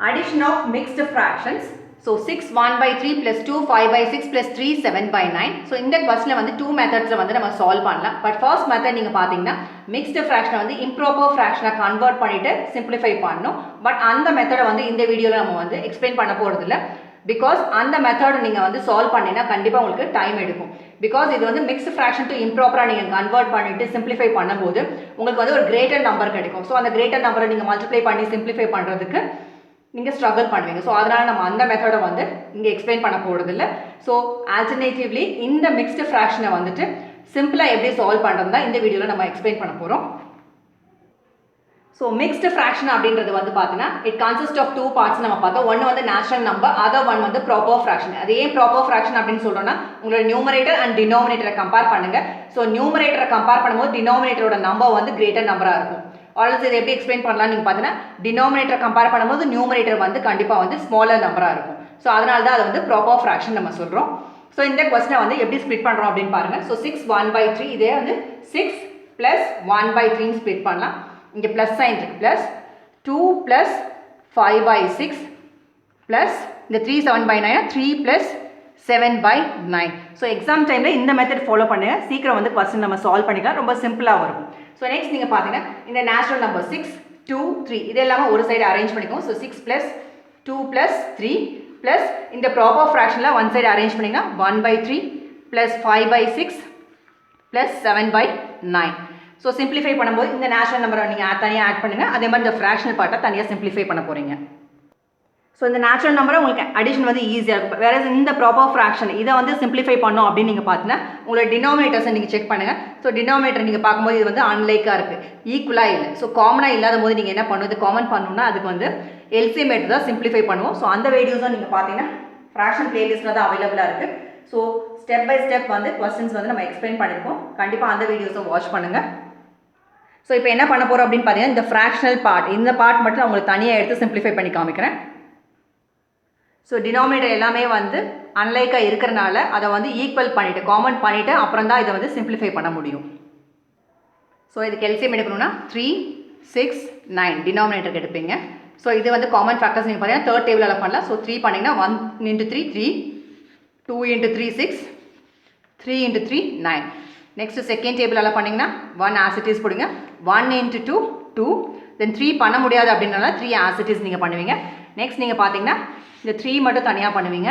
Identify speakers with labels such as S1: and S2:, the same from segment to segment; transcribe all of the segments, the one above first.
S1: Addition of mixed fractions. So 6 1 by 3 plus 2 5 by 6 plus 3 7 by 9. So இந்த questionல வந்து two methodsல வந்து நம்ம solve பண்ணலாம். But first method நீங்க பாத்தீங்கன்னா mixed fraction வந்து improper fraction convert பண்ணிட்டு simplify பண்ணனும். But அந்த method வந்து இந்த வீடியோல நம்ம வந்து explain பண்ண போறது இல்ல. Because அந்த method நீங்க வந்து solve பண்ணினா கண்டிப்பா உங்களுக்கு time எடுக்கும். Because இது வந்து mixed fraction to improper நீங்க convert பண்ணிட்டு simplify பண்ணும்போது உங்களுக்கு வந்து ஒரு greater number கிடைக்கும். So அந்த greater number நீங்க multiply பண்ணி simplify பண்றதுக்கு நீங்க struggle பண்ணுவீங்க. So அதனால நம்ம அந்த மெத்தட வந்து இங்க எக்ஸ்பிளைன் பண்ண போறது இல்ல. So alternatively இந்த mixed fraction வந்துட்டு சிம்பிளா எப்படி சால்வ் பண்றதுன்னா இந்த வீடியோல நம்ம எக்ஸ்பிளைன் பண்ண போறோம். So mixed fraction அப்படின்றது வந்து பாத்தீங்கன்னா it consists of two parts நம்ம பார்த்தோம். ஒன்னு வந்து natural number, other one வந்து proper fraction. அது ஏன் proper fraction அப்படினு சொல்றோம்னா உங்களோட numerator and denominator கம்பேர் பண்ணுங்க. So numerator கம்பேர் பண்ணும்போது denominatorோட நம்பர் வந்து greater நம்பரா இருக்கும். ஆல்சோ இதை எப்படி எக்ஸ்பிளைன் பண்ணலாம் நீங்க பார்த்தீங்கன்னா denominator கம்பேர் பண்ணும்போது numerator வந்து கண்டிப்பா வந்து smaller நம்பரா இருக்கும். So அதனால தான் அது வந்து proper fraction நம்ம சொல்றோம். So இந்த क्वेश्चனை வந்து எப்படி ஸ்ப்ளிட் பண்றோம் அப்படினு பாருங்க. So 6 1 by 3 இதே வந்து 6 plus 1 by 3 ஸ்ப்ளிட் பண்ணலாம். இங்க plus sign இருக்கு plus 2 plus 5 by 6 plus இந்த 3 7 by 9 3 plus 7 by 9. So exam timeல இந்த மெத்தட் ஃபாலோ பண்ணுங்க. சீக்கிரம் வந்து क्वेश्चन நம்ம சால்வ் பண்ணிக்கலாம். ரொம்ப சிம்பிளா வரும். So next நீங்க பாத்தீங்கன்னா இந்த natural number 6 2 3 இதெல்லாம் ஒரு சைடு அரேஞ்ச் பண்ணிக்கோங்க. So 6 plus 2 plus 3 plus இந்த proper fractionல one side அரேஞ்ச் பண்ணீங்கன்னா 1 by 3 plus 5 by 6 plus 7 by 9. So simplify பண்ணும்போது இந்த natural number நீங்க தனியா ஆட் பண்ணுங்க. அதே மாதிரி இந்த fractional part தனியா simplify பண்ண போறீங்க. So இந்த natural number உங்களுக்கு addition வந்து ஈஸியா இருக்கும். whereas இந்த proper fraction இத வந்து simplify பண்ணோம் அப்படி நீங்க பார்த்தீங்கன்னா உங்களோட denominators நீங்க செக் பண்ணுங்க. So denominator நீங்க பாக்கும்போது இது வந்து unlike-ஆ இருக்கு. ஈக்குவலா இல்ல. So காமனா இல்லாதபோது நீங்க என்ன பண்ணுவது காமன் பண்ணனும்னா அதுக்கு வந்து LCM எடுத்து தான் simplify பண்ணுவோம். So அந்த வீடியோஸும் நீங்க பாத்தீங்கன்னா fraction playlistல தான் அவேலபிளா இருக்கு. So step by step வந்து questions வந்து நம்ம explain பண்ணிருக்கோம். கண்டிப்பா அந்த வீடியோஸை வாட்ச் பண்ணுங்க. So இப்போ என்ன பண்ண போறோம் அப்படினு பாத்தீங்கன்னா இந்த fractional part இந்த part மட்டும் நான் உங்களுக்கு தனியா எடுத்து simplify பண்ணி காமிக்கிறேன். So denominator எல்லாமே வந்து unlike-ஆ இருக்கறனால அத வந்து equal பண்ணிட்டு காமன் பண்ணிட்டு அப்புறம் தான் இத வந்து simplify பண்ண முடியும். So இதுக்கு LCM எடுக்கணும்னா 3 6 9 denominator எடுப்பீங்க. So இது வந்து common factors நீங்க பாத்தீங்கன்னா third tableல பண்ணலாம். So 3 பண்ணீங்கன்னா 1 into 3 3 2 into 3 6 3 into 3 9. Next second tableல பண்ணீங்கன்னா 1 as it is போடுங்க. 1 into 2 2 then 3 பண்ண முடியாது அப்படினால 3 as it is நீங்க பண்ணுவீங்க. Next நீங்க பாத்தீங்கன்னா இந்த 3 மட்டும் தனியா பண்ணுவீங்க.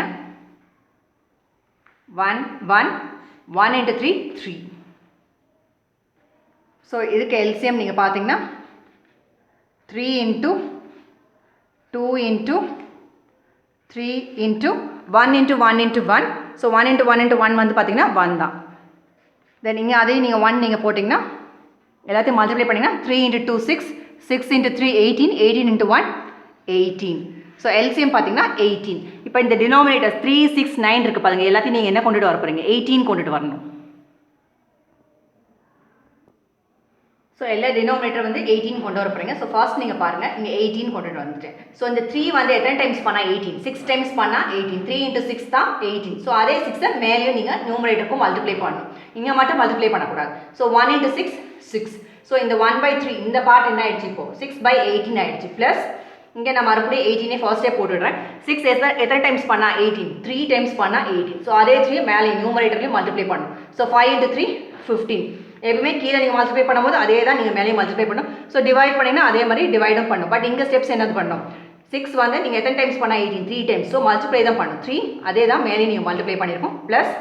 S1: 1 1 1 into 3 3. So இதுக்கு LCM நீங்க பாத்தீங்கன்னா 3 into 2 into 3 into 1 into 1 into 1. So 1 into 1 into 1 வந்து பாத்தீங்கன்னா 1 தான். Then இங்க அதே நீங்க 1 நீங்க போட்டீங்கன்னா எல்லாத்தையும் மல்டிப்ளை பண்ணீங்கன்னா 3 into 2 6 6 into 3 18 18 into 1 18. So LCM பாத்தீங்கன்னா 18. இப்போ இந்த denominator 3 6 9 இருக்கு பாருங்க எல்லாத்தையும் நீங்க என்ன கொண்டுட்டு வர போறீங்க 18 கொண்டுட்டு வரணும். So எல்லா denominator வந்து 18 கொண்டு வர போறீங்க. So first நீங்க பாருங்க இங்க 18 கொண்டுட்டு வந்துட்டேன். So இந்த 3 வந்து எத்தனை டைம்ஸ் பண்ணா 18 6 டைம்ஸ் பண்ணா 18 3 into 6 தான் 18. So அதே 6 மேலயும் நீங்க numeratorக்கு மல்டிப்ளை பண்ணனும். இங்க மட்டும் மல்டிப்ளை பண்ண கூடாது. So 1 into 6 6. So இந்த 1 by 3 இந்த பார்ட் என்ன ஆயிடுச்சு இப்போ 6 by 18 ஆயிடுச்சு பிளஸ் இங்க நான் மறுபடியும் 18 ஃபர்ஸ்டே போட்டுறேன் 6 எத்தனை டைம்ஸ் பண்ணா 18 3 டைம்ஸ் பண்ணா 18. So அதே 3 மேலே numeratorலயும் மல்டிப்ளை பண்ணனும். So 5 into 3 15. எப்பவுமே கீழ நீங்க மல்டிப்ளை பண்ணும்போது அதே தான் நீங்க மேலே மல்டிப்ளை பண்ணனும். So டிவைட் பண்ணீங்கன்னா அதே மாதிரி டிவைடும் பண்ணனும். பட் இங்க ஸ்டெப்ஸ் என்னது பண்ணனும் 6 வந்து நீங்க எத்தனை டைம்ஸ் பண்ணா 18 3 டைம்ஸ். So மல்டிப்ளை தான் பண்ணனும் 3 அதே தான் மேலே நீங்க மல்டிப்ளை பண்ணிருக்கோம் பிளஸ்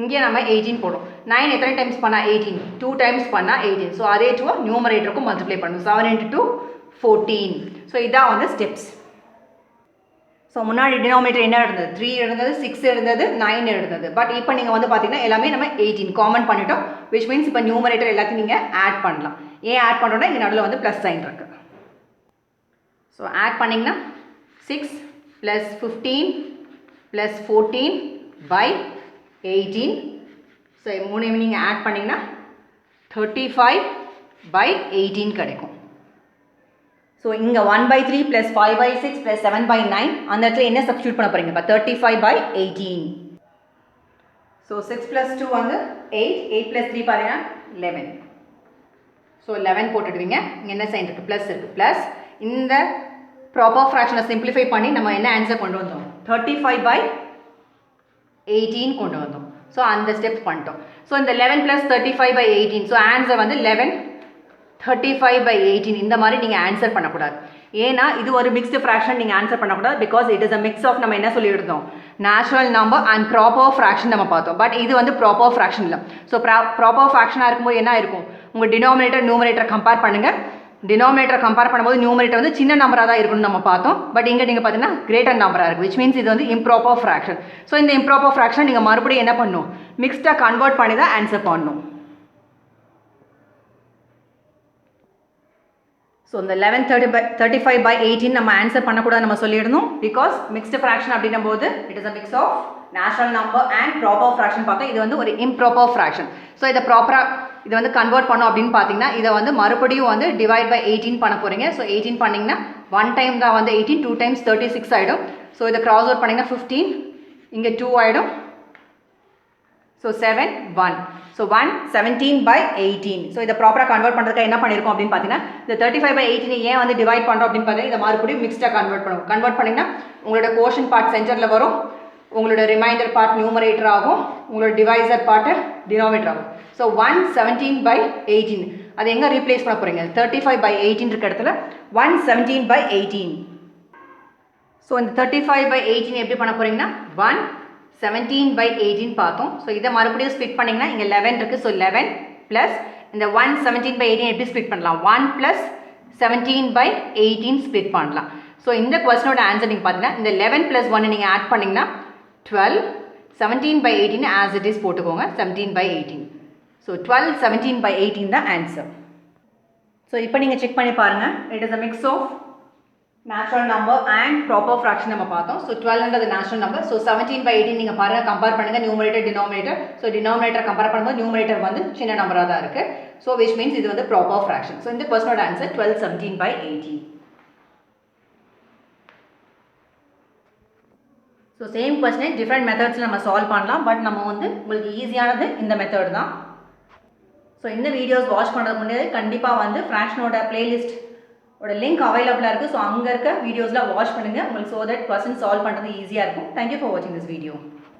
S1: இங்க நம்ம 18 போடுறோம் 9 எத்தனை டைம்ஸ் பண்ணா 18 2 டைம்ஸ் பண்ணா 18. So அதே 2 நியூமரேட்டருக்கு மல்டிப்ளை பண்ணனும் 7 into 2 14. So இதான் வந்து ஸ்டெப்ஸ். So முன்னாடி டினாமினேட்டர் என்ன இருந்தது 3 இருந்தது 6 இருந்தது 9 இருந்தது. பட் இப்போ நீங்க வந்து பாத்தீங்கன்னா எல்லாமே நம்ம 18 காமன் பண்ணிட்டோம் which means இப்போ நியூமரேட்டர் எல்லாத்தையும் நீங்க ஆட் பண்ணலாம். ஏன் ஆட் பண்றோம்னா இங்க நடுவுல வந்து பிளஸ் சைன் இருக்கு. So ஆட் பண்ணீங்கன்னா 6 plus 15 plus 14 by 18. So மூணையும் நீங்க ஆட் பண்ணீங்கன்னா 35 by 18 கிடைக்கும். So இங்க 1 by 3 plus 5 by 6 plus 7 by 9 அந்த இடத்துல என்ன சப்ஸ்டிட்யூட் பண்ண போறீங்க 35 by 18. So 6 plus 2 வந்து 8 8 plus 3 பாருங்க 11. So 11 போட்டுடுவீங்க. இங்க என்ன சைன் இருக்கு பிளஸ் இருக்கு பிளஸ் இந்த ப்ராப்பர் ஃப்ராக்ஷனை சிம்பிளிஃபை பண்ணி நம்ம என்ன ஆன்சர் கொண்டு வந்தோம் 35/18 கொண்டு வந்தோம். ஸோ அந்த ஸ்டெப்ஸ் பண்ணிட்டோம். ஸோ இந்த 11 + 35/18 ஸோ ஆன்சர் வந்து 11 35/18 இந்த மாதிரி நீங்கள் ஆன்சர் பண்ணக்கூடாது. ஏன்னா இது ஒரு மிக்ஸ்டு ஃப்ராக்ஷன் நீங்கள் ஆன்சர் பண்ணக்கூடாது. Because it is a mix of நம்ம என்ன சொல்லியிருந்தோம் natural number and proper fraction நம்ம பார்த்தோம். பட் இது வந்து ப்ராப்பர் ஃப்ராக்ஷன் இல்லை. ஸோ ப்ராப்பர் ஃப்ராக்ஷனாக இருக்கும்போது என்ன இருக்கும் உங்கள் டினாமினேட்டர் நியூமரேட்டர் கம்பேர் பண்ணுங்கள். டினாமினேட்டர் கம்பேர் பண்ணும்போது நியூமரேட்டர் வந்து சின்ன நம்பராக தான் இருக்குன்னு நம்ம பார்த்தோம். பட் இங்கே நீங்கள் பார்த்தீங்கன்னா கிரேட்டர் நம்பராக இருக்குது. விச் மீன்ஸ் இது வந்து இம்ப்ராப்பர் ஃப்ராக்ஷன். ஸோ இந்த இம்ப்ராப்பர் ஃப்ராக்ஷன் நீங்கள் மறுபடியும் என்ன பண்ணணும் மிக்ஸ்டாக கன்வெர்ட் பண்ணி தான் ஆன்சர் பண்ணணும். ஸோ இந்த 11 35/18 நம்ம ஆன்சர் பண்ணக்கூடாது நம்ம சொல்லியிருந்தோம். பிகாஸ் மிக்ஸ்டு ஃப்ராக்ஷன் அப்படின்னும் போது it is a mix of natural number and proper fraction பார்த்தோம். இது வந்து ஒரு இம்ப்ராப்பர் ஃப்ராக்ஷன். ஸோ இதை ப்ராப்பராக இதை வந்து கன்வெர்ட் பண்ணோம் அப்படின்னு பார்த்தீங்கன்னா இதை வந்து மறுபடியும் வந்து டிவைட் பை 18 பண்ண போகிறீங்க. ஸோ 18 பண்ணிங்கன்னா 1 டைம் தான் வந்து 18 2 டைம்ஸ் 36 ஆகிடும். ஸோ இதை கிராஸ் அவுட் பண்ணிங்கன்னா 15 இங்கே 2 ஆகிடும். So 7 1 so 117/18. ஸோ இதை ப்ராப்பராக கன்வெர்ட் பண்ணுறதுக்கு என்ன பண்ணியிருக்கோம் அப்படின்னு பார்த்தீங்கன்னா இந்த 35/18 ஏன் வந்து டிவைட் பண்ணுறோம் அப்படின்னு பார்த்தீங்கன்னா இதை மறுபடியும் மிக்ஸ்டாக கன்வெர்ட் பண்ணுவோம். கன்வெர்ட் பண்ணிங்கன்னா உங்களோட கோஷன் பார்ட் சென்டரில் வரும், உங்களோட ரிமைண்டர் பார்ட் நியூமரேட்டர் ஆகும், உங்களோட டிவைசர் பார்ட்டு டினாமினேட்டர் ஆகும். ஸோ 117/18 அது எங்கே ரீப்ளேஸ் பண்ண போகிறீங்க 35/18 இருக்க இடத்துல 117/18. ஸோ இந்த 35/18 எப்படி பண்ண போகிறீங்கன்னா 117/18 பார்த்தோம். ஸோ இதை மறுபடியும் ஸ்பிட் பண்ணிங்கன்னா இங்கே 11 இருக்குது. ஸோ 11 ப்ளஸ் இந்த 117/18 எப்படி ஸ்பிட் பண்ணலாம் 1 + 17/18 ஸ்பிட் பண்ணலாம். ஸோ இந்த கொஸ்டினோட ஆன்சர் நீங்கள் பார்த்தீங்கன்னா இந்த 11 + 1 நீங்கள் ஆட் பண்ணிங்கன்னா 12 17/18 ஆஸ் இட் இஸ் போட்டுக்கோங்க 17/18. ஸோ 12 17/18 தான் ஆன்சர். ஸோ இப்போ நீங்கள் செக் பண்ணி பாருங்கள். It is a mix of natural number and proper fraction நம்ம பார்த்தோம். ஸோ 12ன்றது நேச்சுரல் நம்பர். ஸோ 17/18 நீங்கள் பாருங்கள் கம்பேர் பண்ணுங்கள் numerator denominator. So denominator compare பண்ணும்போது நியூமரேட்டர் வந்து சின்ன நம்பராக தான் இருக்குது. ஸோ விச் மீன்ஸ் இது வந்து ப்ராப்பர் ஃப்ராக்ஷன். ஸோ இந்த கொஸ்டினோட ஆன்சர் 12 17/18. ஸோ சேம் கொஸ்டினை டிஃப்ரெண்ட் மெத்தட்ஸில் நம்ம சால்வ் பண்ணலாம். பட் நம்ம வந்து உங்களுக்கு ஈஸியானது இந்த மெத்தட் தான். ஸோ இந்த வீடியோஸ் வாட்ச் பண்ணுறதுக்கு முன்னாடி கண்டிப்பாக வந்து ஃப்ராக்ஷனோட பிளேலிஸ்ட் ஒரு லிங்க் அவைலபிளாக இருக்குது. ஸோ அங்கே இருக்க வீடியோஸில் வாட்ச் பண்ணுங்கள் உங்களுக்கு ஸோ தட் கொஸ்டின் சால்வ் பண்ணுறது ஈஸியாக இருக்கும். தேங்க்யூ ஃபார் வாட்சிங் திஸ் வீடியோ.